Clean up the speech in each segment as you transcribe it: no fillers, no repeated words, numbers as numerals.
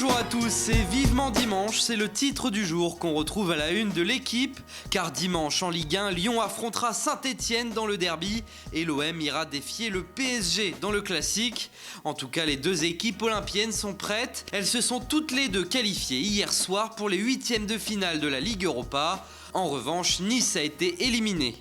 Bonjour à tous et vivement dimanche, c'est le titre du jour qu'on retrouve à la une de l'équipe, car dimanche en Ligue 1, Lyon affrontera Saint-Etienne dans le derby et l'OM ira défier le PSG dans le classique. En tout cas, les deux équipes olympiennes sont prêtes, elles se sont toutes les deux qualifiées hier soir pour les huitièmes de finale de la Ligue Europa. En revanche, Nice a été éliminé.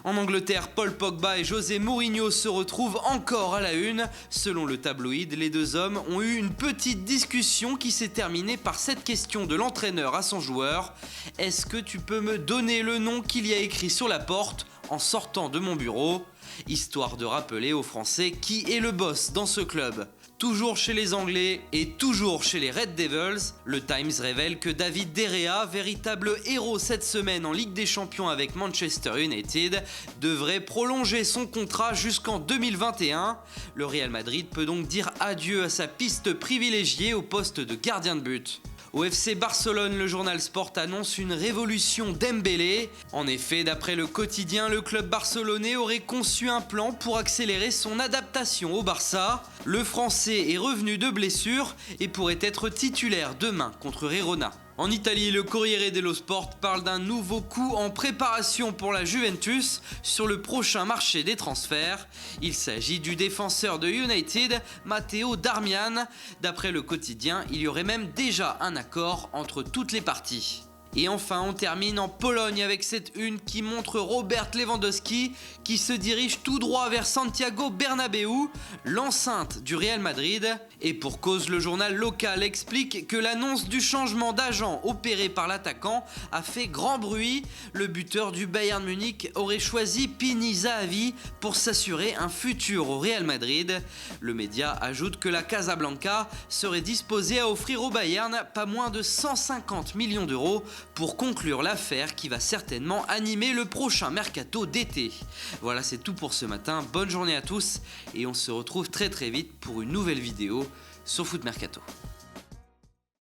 En Angleterre, Paul Pogba et José Mourinho se retrouvent encore à la une. Selon le tabloïd, les deux hommes ont eu une petite discussion qui s'est terminée par cette question de l'entraîneur à son joueur. Est-ce que tu peux me donner le nom qu'il y a écrit sur la porte en sortant de mon bureau ? Histoire de rappeler aux Français qui est le boss dans ce club. Toujours chez les Anglais et toujours chez les Red Devils, le Times révèle que David De Gea, véritable héros cette semaine en Ligue des Champions avec Manchester United, devrait prolonger son contrat jusqu'en 2021. Le Real Madrid peut donc dire adieu à sa piste privilégiée au poste de gardien de but. Au FC Barcelone, le journal Sport annonce une révolution Dembélé. En effet, d'après le quotidien, le club barcelonais aurait conçu un plan pour accélérer son adaptation au Barça. Le Français est revenu de blessure et pourrait être titulaire demain contre Girona. En Italie, le Corriere dello Sport parle d'un nouveau coup en préparation pour la Juventus sur le prochain marché des transferts. Il s'agit du défenseur de United, Matteo Darmian. D'après le quotidien, il y aurait même déjà un accord entre toutes les parties. Et enfin, on termine en Pologne avec cette une qui montre Robert Lewandowski qui se dirige tout droit vers Santiago Bernabéu, l'enceinte du Real Madrid. Et pour cause, le journal local explique que l'annonce du changement d'agent opéré par l'attaquant a fait grand bruit. Le buteur du Bayern Munich aurait choisi Pini Zahavi pour s'assurer un futur au Real Madrid. Le média ajoute que la Casablanca serait disposée à offrir au Bayern pas moins de 150 millions d'euros pour conclure l'affaire qui va certainement animer le prochain mercato d'été. Voilà, c'est tout pour ce matin. Bonne journée à tous et on se retrouve très vite pour une nouvelle vidéo sur Foot Mercato.